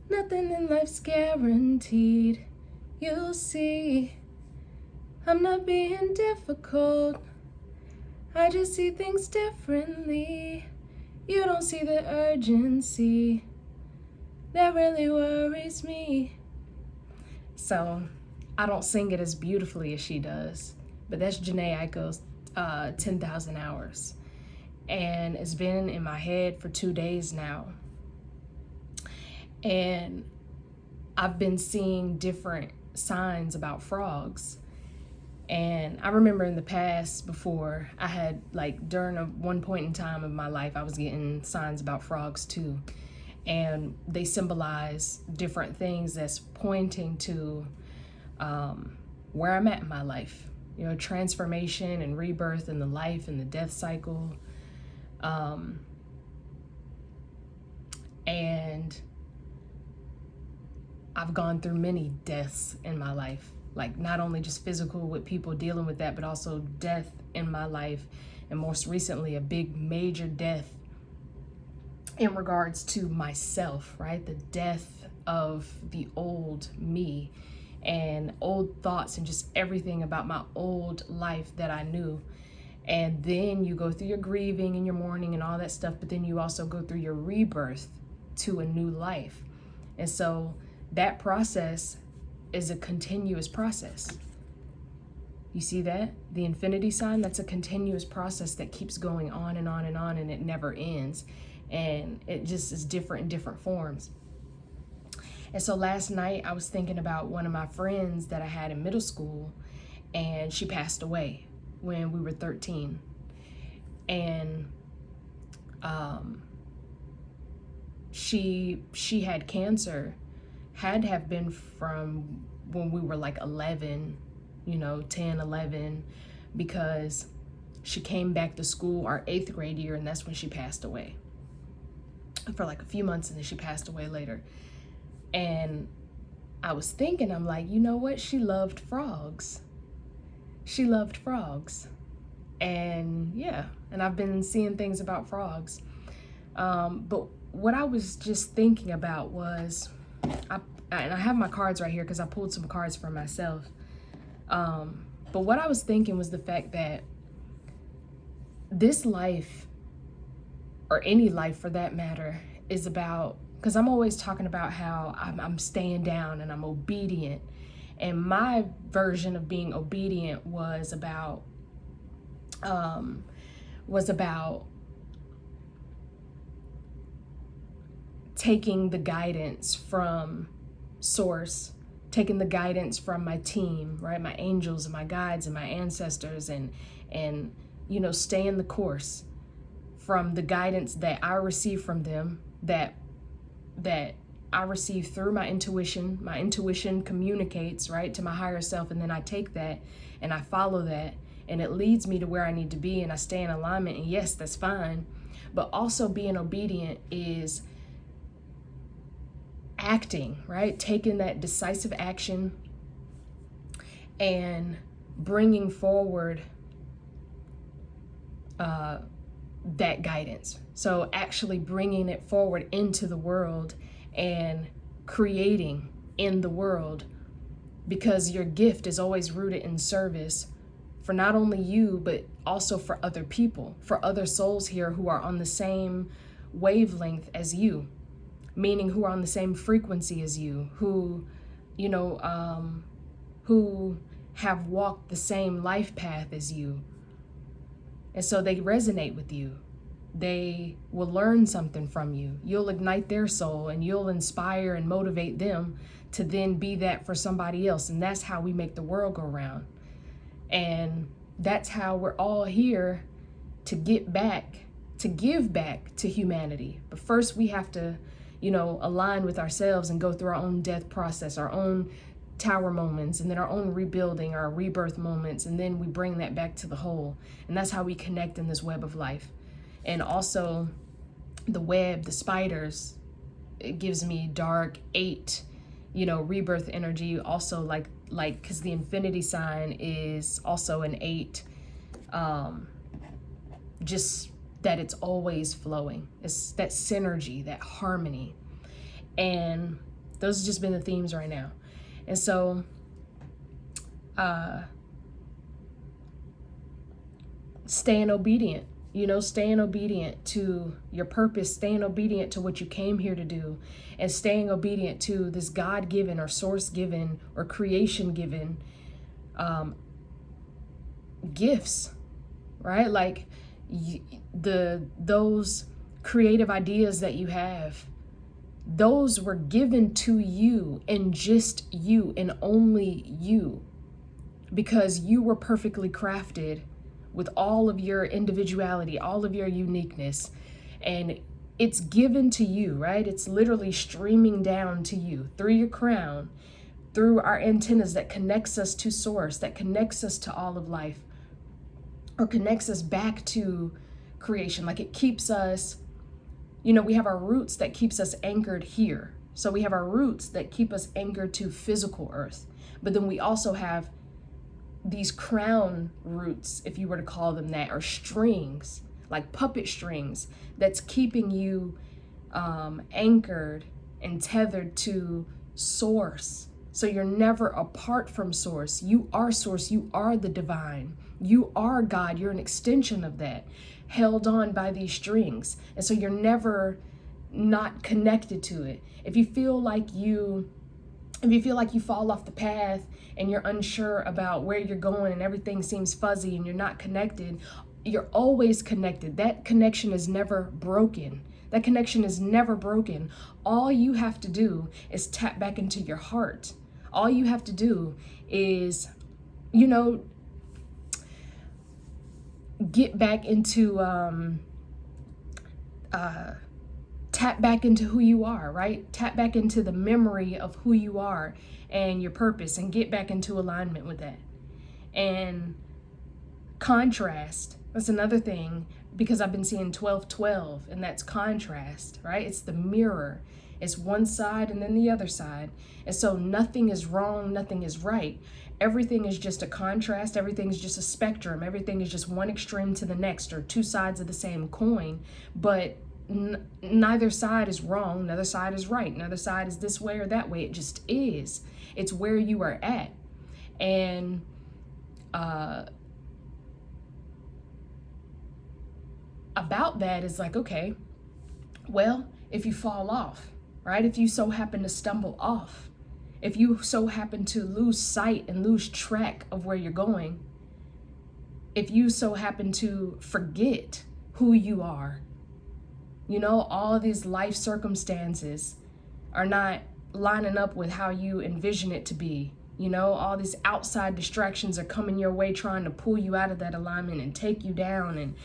Nothing in life's guaranteed. You'll see. I'm not being difficult. I just see things differently. You don't see the urgency that really worries me. So I don't sing it as beautifully as she does, but that's Janae Aiko's 10,000 Hours. And it's been in my head for 2 days now. And I've been seeing different signs about frogs. And I remember in the past, before, I had, like, during one point in time of my life, I was getting signs about frogs too. And they symbolize different things that's pointing to where I'm at in my life. You know, transformation and rebirth and the life and the death cycle. And I've gone through many deaths in my life, like not only just physical with people dealing with that, but also death in my life. And most recently, a big major death in regards to myself, right? The death of the old me and old thoughts and just everything about my old life that I knew. And then you go through your grieving and your mourning and all that stuff, but then you also go through your rebirth to a new life. And so that process is a continuous process. You see that? The infinity sign, that's a continuous process that keeps going on and on and on, and it never ends. And it just is different in different forms. And so last night I was thinking about one of my friends that I had in middle school, and she passed away when we were 13. And she had cancer, had to have been from when we were like 11, 10, 11, because she came back to school our 8th grade year, and that's when she passed away for like a few months, and then she passed away later. And I was thinking, I'm like, you know what? She loved frogs. She loved frogs. And yeah, and I've been seeing things about frogs. But what I was just thinking about was, and I have my cards right here because I pulled some cards for myself. But what I was thinking was the fact that this life, or any life for that matter, is about, because I'm always talking about how I'm staying down and I'm obedient. And my version of being obedient was about taking the guidance from source, taking the guidance from my team, right? My angels and my guides and my ancestors, and staying the course from the guidance that I receive from them, that I receive through my intuition. My intuition communicates, right, to my higher self, and then I take that and I follow that, and it leads me to where I need to be, and I stay in alignment. And yes, that's fine. But also being obedient is acting, right? Taking that decisive action and bringing forward that guidance. So actually bringing it forward into the world and creating in the world, because your gift is always rooted in service for not only you, but also for other people, for other souls here who are on the same wavelength as you, meaning who are on the same frequency as you, who have walked the same life path as you. And so they resonate with you. They will learn something from you. You'll ignite their soul, and you'll inspire and motivate them to then be that for somebody else. And that's how we make the world go round. And that's how we're all here, to get back, to give back to humanity. But first we have to, align with ourselves and go through our own death process, our own tower moments, and then our own rebuilding, our rebirth moments, and then we bring that back to the whole. And that's how we connect in this web of life. And also the web, the spiders, it gives me dark 8, rebirth energy. Also like because the infinity sign is also an 8, just that it's always flowing. It's that synergy, that harmony. And Those have just been the themes right now. And so, staying obedient, staying obedient to your purpose, staying obedient to what you came here to do, and staying obedient to this God-given or source-given or creation-given gifts, right? Like those creative ideas that you have, those were given to you and just you and only you, because you were perfectly crafted with all of your individuality, all of your uniqueness, and it's given to you, right? It's literally streaming down to you through your crown, through our antennas that connects us to source, that connects us to all of life, or connects us back to creation. Like, it keeps us, we have our roots that keeps us anchored here. So we have our roots that keep us anchored to physical earth, but then we also have these crown roots, if you were to call them that, or strings, like puppet strings, that's keeping you anchored and tethered to source. So you're never apart from source. You are source. You are the divine. You are God. You're an extension of that, held on by these strings. And so you're never not connected to it. If you feel like you fall off the path and you're unsure about where you're going and everything seems fuzzy and you're not connected, you're always connected. That connection is never broken. That connection is never broken. All you have to do is tap back into your heart. All you have to do is, get back into, tap back into who you are, right? Tap back into the memory of who you are and your purpose, and get back into alignment with that. And contrast, that's another thing, because I've been seeing 12-12, and that's contrast, right? It's the mirror. It's one side and then the other side. And so nothing is wrong, nothing is right. Everything is just a contrast. Everything is just a spectrum. Everything is just one extreme to the next, or two sides of the same coin. But neither side is wrong, neither side is right, neither side is this way or that way. It just is. It's where you are at. And about that is like, okay, well, if you fall off, right? If you so happen to stumble off, if you so happen to lose sight and lose track of where you're going, if you so happen to forget who you are, all of these life circumstances are not lining up with how you envision it to be. All these outside distractions are coming your way, trying to pull you out of that alignment and take you down. And,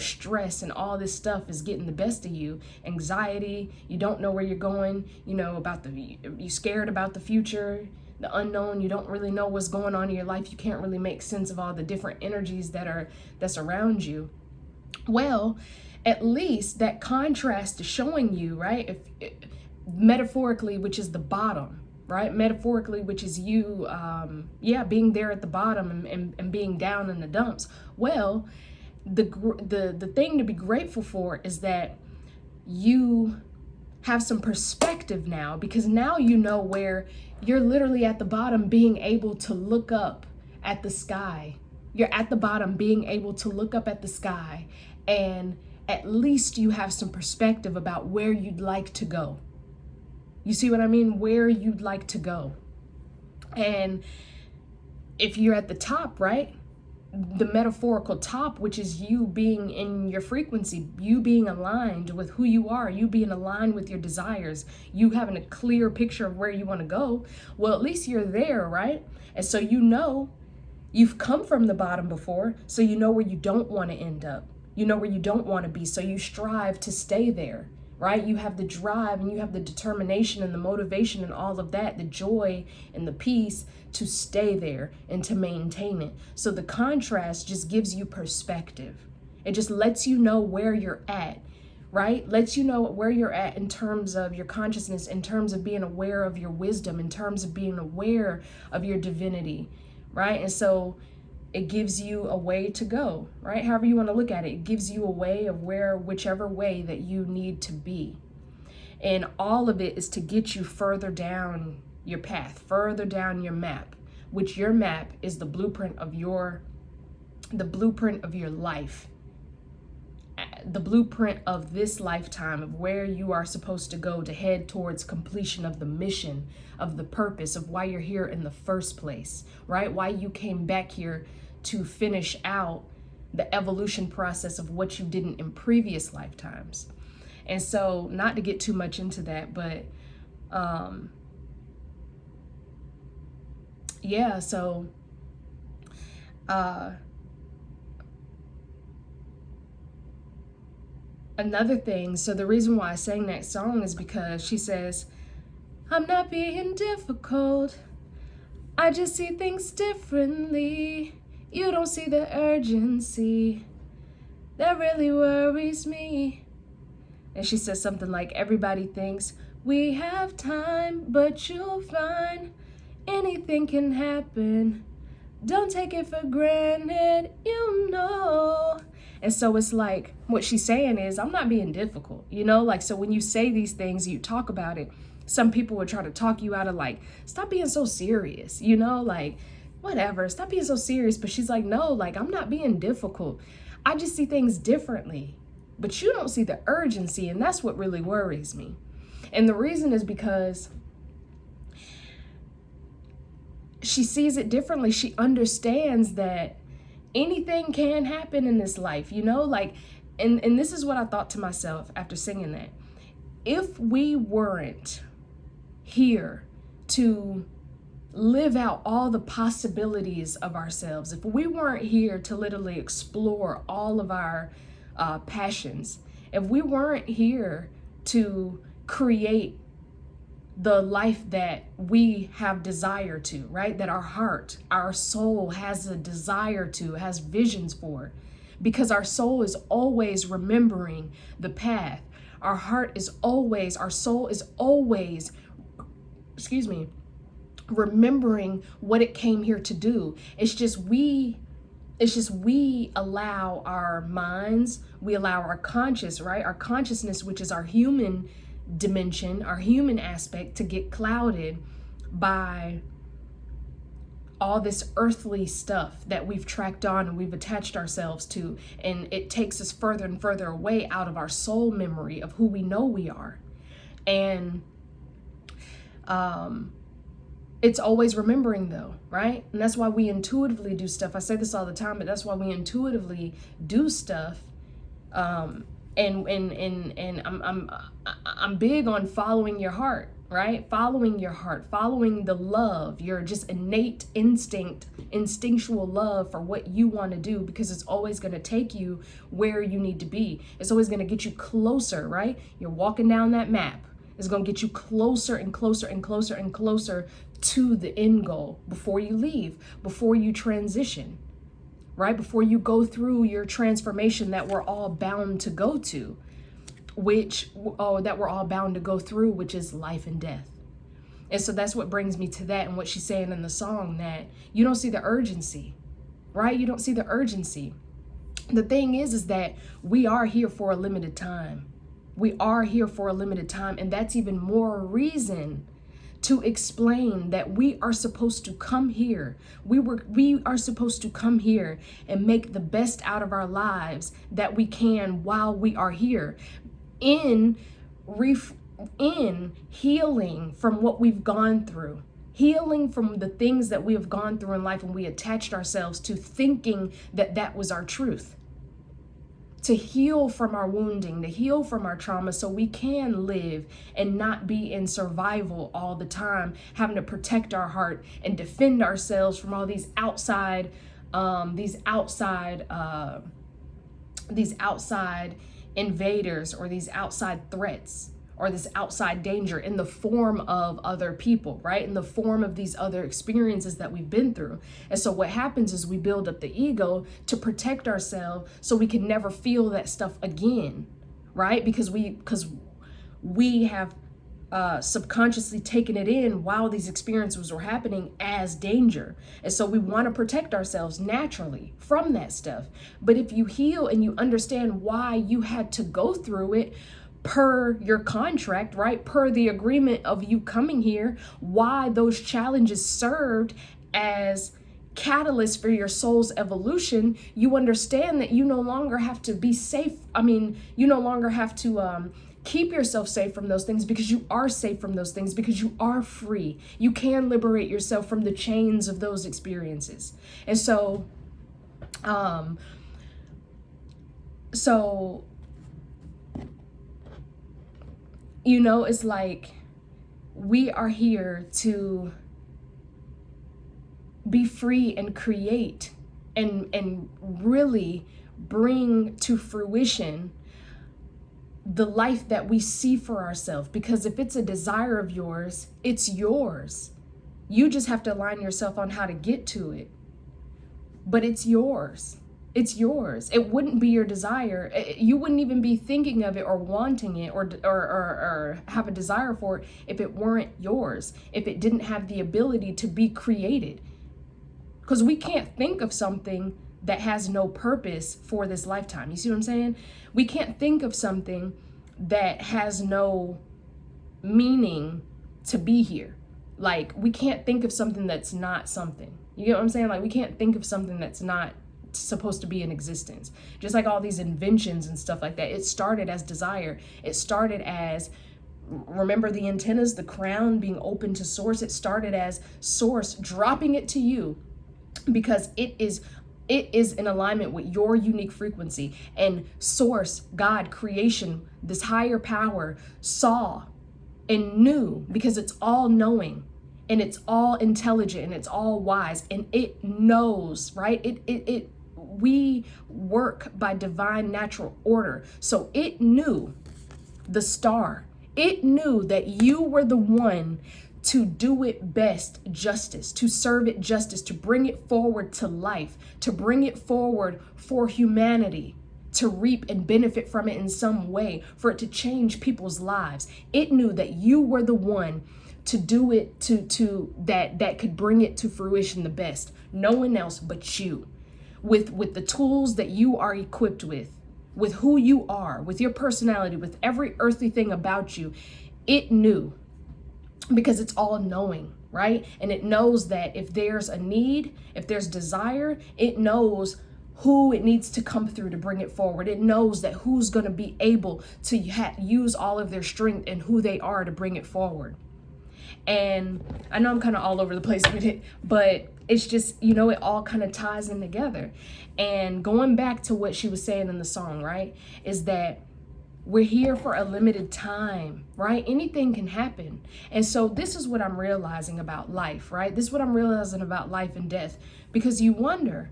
stress and all this stuff is getting the best of you. Anxiety, you don't know where you're going, you're scared about the future, the unknown. You don't really know what's going on in your life. You can't really make sense of all the different energies that's around you. Well, at least that contrast is showing you, right? Metaphorically, which is the bottom, right? Metaphorically, which is you, being there at the bottom and being down in the dumps. Well, the thing to be grateful for is that you have some perspective now, because now you know where you're literally at the bottom, being able to look up at the sky. You're at the bottom, being able to look up at the sky, and at least you have some perspective about where you'd like to go. You see what I mean? Where you'd like to go. And if you're at the top, right? The metaphorical top, which is you being in your frequency, you being aligned with who you are, you being aligned with your desires, you having a clear picture of where you want to go. Well, at least you're there, right? And so you've come from the bottom before, so you know where you don't want to end up. You know where you don't want to be, so you strive to stay there, right? You have the drive and you have the determination and the motivation and all of that, the joy and the peace to stay there and to maintain it. So the contrast just gives you perspective. It just lets you know where you're at, right? Lets you know where you're at in terms of your consciousness, in terms of being aware of your wisdom, in terms of being aware of your divinity, right? And so it gives you a way to go, right? However you want to look at it, it gives you a way of whichever way that you need to be. And all of it is to get you further down your path, further down your map, which your map is the blueprint of your life, the blueprint of this lifetime, of where you are supposed to go to head towards completion of the mission, of the purpose of why you're here in the first place, right? Why you came back here to finish out the evolution process of what you didn't in previous lifetimes. And so, not to get too much into that, but yeah, so another thing, so the reason why I sang that song is because she says, I'm not being difficult, I just see things differently. You don't see the urgency that really worries me. And she says something like, everybody thinks we have time, but you'll find anything can happen. Don't take it for granted, you know. And so it's like, what she's saying is, I'm not being difficult, you know? Like, so when you say these things, you talk about it, some people would try to talk you out of like, stop being so serious, you know? Like, whatever, stop being so serious. But she's like, no, like, I'm not being difficult. I just see things differently. But you don't see the urgency, and that's what really worries me. And the reason is because she sees it differently. She understands that anything can happen in this life, you know, like, and this is what I thought to myself after singing that. If we weren't here to live out all the possibilities of ourselves, if we weren't here to literally explore all of our passions, if we weren't here to create the life that we have desire to, right? That our heart, our soul has a desire to, has visions for, because our soul is always remembering the path. Our soul is always, remembering what it came here to do. It's just we allow our minds, we allow our our consciousness, which is our human dimension, our human aspect, to get clouded by all this earthly stuff that we've tracked on and we've attached ourselves to, and it takes us further and further away out of our soul memory of who we know we are. And it's always remembering though, right? And that's why we intuitively do stuff. I say this all the time, but that's why we intuitively do stuff. And I'm big on following your heart, right? Following your heart, following the love, your just innate instinctual love for what you want to do, because it's always going to take you where you need to be. It's always going to get you closer, right? You're walking down that map. It's going to get you closer and closer and closer and closer to the end goal before you leave, before you transition, right? Before you go through your transformation that we're all bound to go to, which is life and death. And so that's what brings me to that, and what she's saying in the song, that you don't see the urgency, right? You don't see the urgency. The thing is that we are here for a limited time. We are here for a limited time, and that's even more reason to explain that we are supposed to come here. We are supposed to come here and make the best out of our lives that we can while we are here, in healing from what we've gone through, healing from the things that we have gone through in life and we attached ourselves to, thinking that that was our truth. To heal from our wounding, to heal from our trauma, so we can live and not be in survival all the time, having to protect our heart and defend ourselves from all these outside invaders, or these outside threats, or this outside danger in the form of other people, right? In the form of these other experiences that we've been through. And so what happens is we build up the ego to protect ourselves so we can never feel that stuff again, right? Because we have subconsciously taken it in while these experiences were happening as danger. And so we want to protect ourselves naturally from that stuff. But if you heal and you understand why you had to go through it, per your contract, right? Per the agreement of you coming here, why those challenges served as catalyst for your soul's evolution. You understand that you no longer have to be safe. You no longer have to keep yourself safe from those things, because you are safe from those things, because you are free. You can liberate yourself from the chains of those experiences. And so it's like we are here to be free and create and really bring to fruition the life that we see for ourselves. Because if it's a desire of yours, it's yours. You just have to align yourself on how to get to it. But it's yours. It's yours. It wouldn't be your desire. You wouldn't even be thinking of it or wanting it or have a desire for it if it weren't yours, if it didn't have the ability to be created. Because we can't think of something that has no purpose for this lifetime. You see what I'm saying? We can't think of something that has no meaning to be here. Like, we can't think of something that's not something. You get what I'm saying? Like, we can't think of something that's not supposed to be in existence. Just like all these inventions and stuff like that, it started as desire. It started as, remember the antennas, the crown being open to source. It started as source dropping it to you because it is in alignment with your unique frequency. And source, God, creation, this higher power saw and knew, because it's all knowing and it's all intelligent and it's all wise and it knows, right? We work by divine natural order. So it knew the star. It knew that you were the one to do it best justice, to serve it justice, to bring it forward to life, to bring it forward for humanity, to reap and benefit from it in some way, for it to change people's lives. It knew that you were the one to do it, to that could bring it to fruition the best. No one else but you. With the tools that you are equipped with who you are, with your personality, with every earthly thing about you. It knew, because it's all knowing, right? And it knows that if there's a need, if there's desire, it knows who it needs to come through to bring it forward. It knows that who's going to be able to use all of their strength and who they are to bring it forward. And I know I'm kind of all over the place with it, but it's just, it all kind of ties in together. And going back to what she was saying in the song, right, is that we're here for a limited time, right? Anything can happen. And so this is what I'm realizing about life, right? This is what I'm realizing about life and death, because you wonder,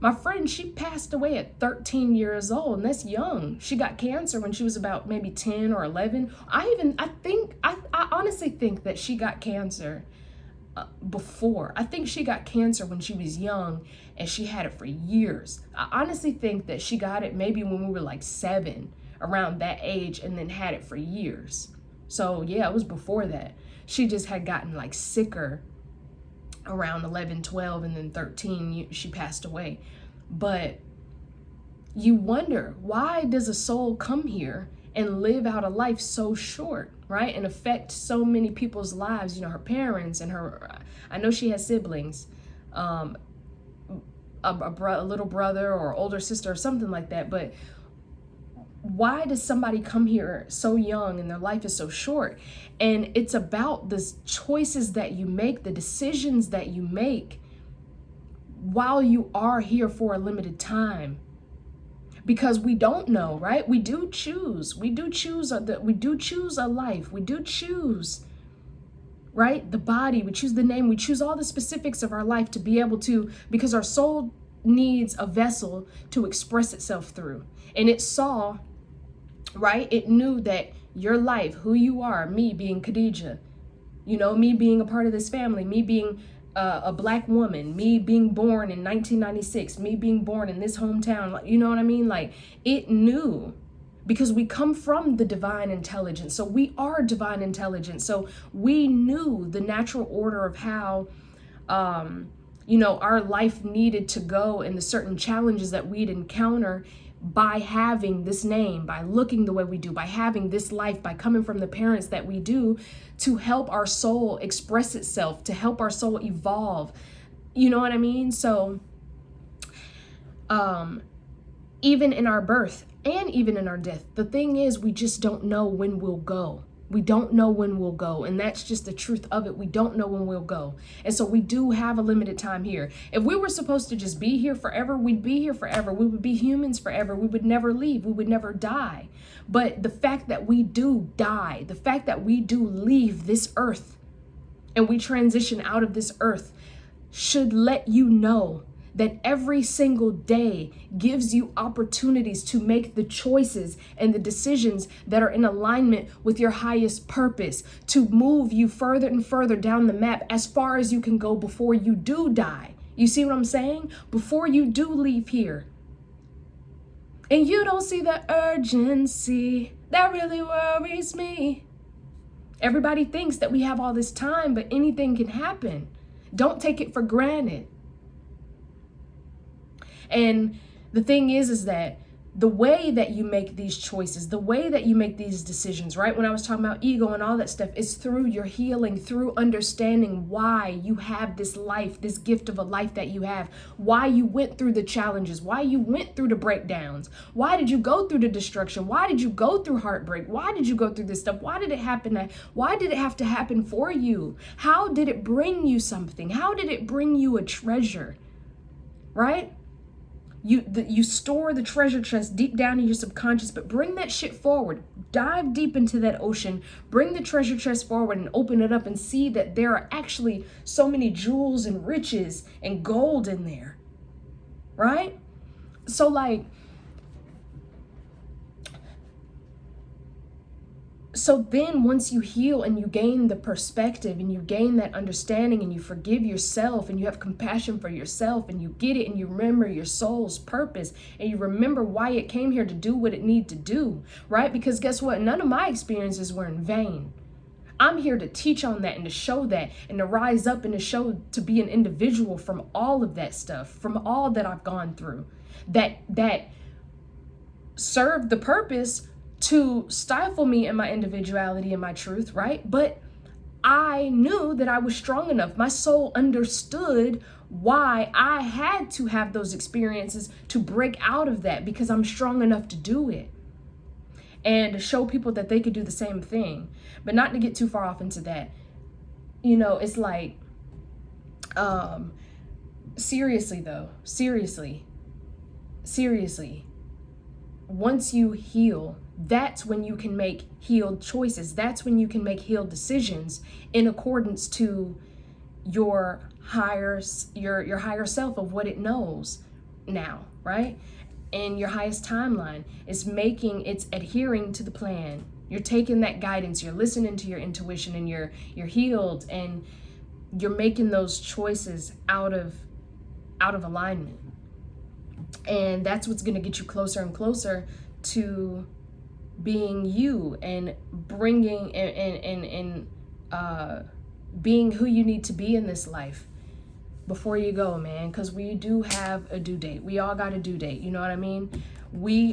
my friend, she passed away at 13 years old, and that's young. She got cancer when she was about maybe 10 or 11. I honestly think that she got cancer before. I think she got cancer when she was young, and she had it for years. I honestly think that she got it maybe when we were like 7, around that age, and then had it for years. So yeah, it was before that. She just had gotten like sicker around 11, 12, and then 13, she passed away. But you wonder, why does a soul come here and live out a life so short, right? And affect so many people's lives, her parents and I know she has siblings, a little brother or older sister or something like that. But why does somebody come here so young and their life is so short? And it's about the choices that you make, the decisions that you make while you are here for a limited time. Because we don't know, right? We do choose a life. We do choose, right? The body, we choose the name, we choose all the specifics of our life to be able to, because our soul needs a vessel to express itself through. And it saw, right? It knew that your life, who you are, me being Khadijah, me being a part of this family, me being a Black woman, me being born in 1996, me being born in this hometown, you know what I mean? Like, it knew, because we come from the divine intelligence. So we are divine intelligence. So we knew the natural order of how, our life needed to go, and the certain challenges that we'd encounter by having this name, by looking the way we do, by having this life, by coming from the parents that we do, to help our soul express itself, to help our soul evolve. You know what I mean? So even in our birth and even in our death, the thing is, we just don't know when we'll go. We don't know when we'll go. And that's just the truth of it. We don't know when we'll go. And so we do have a limited time here. If we were supposed to just be here forever, we'd be here forever. We would be humans forever. We would never leave. We would never die. But the fact that we do die, the fact that we do leave this earth and we transition out of this earth should let you know that every single day gives you opportunities to make the choices and the decisions that are in alignment with your highest purpose, to move you further and further down the map as far as you can go before you do die. You see what I'm saying? Before you do leave here. And you don't see the urgency that really worries me. Everybody thinks that we have all this time, but anything can happen. Don't take it for granted. And the thing is that the way that you make these choices, the way that you make these decisions, right? When I was talking about ego and all that stuff, is through your healing, through understanding why you have this life, this gift of a life that you have, why you went through the challenges, why you went through the breakdowns, why did you go through the destruction, why did you go through heartbreak, why did you go through this stuff, why did it happen, why did it have to happen for you, how did it bring you something, how did it bring you a treasure, right? You store the treasure chest deep down in your subconscious, but bring that shit forward. Dive deep into that ocean, bring the treasure chest forward and open it up and see that there are actually so many jewels and riches and gold in there, right? So So then once you heal and you gain the perspective and you gain that understanding and you forgive yourself and you have compassion for yourself and you get it and you remember your soul's purpose and you remember why it came here to do what it needed to do, right? Because guess what? None of my experiences were in vain. I'm here to teach on that and to show that and to rise up and to show, to be an individual from all of that stuff, from all that I've gone through, that served the purpose to stifle me and my individuality and my truth, right? But I knew that I was strong enough. My soul understood why I had to have those experiences to break out of that, because I'm strong enough to do it and to show people that they could do the same thing. But not to get too far off into that. You know, it's like, seriously, once you heal, that's when you can make healed choices. That's when you can make healed decisions in accordance to your higher self of what it knows now, right? And your highest timeline is it's adhering to the plan. You're taking that guidance, you're listening to your intuition, and you're healed, and you're making those choices out of alignment. And that's what's going to get you closer and closer to being you and bringing and being who you need to be in this life before you go, man. Because we do have a due date. We all got a due date. You know what I mean? We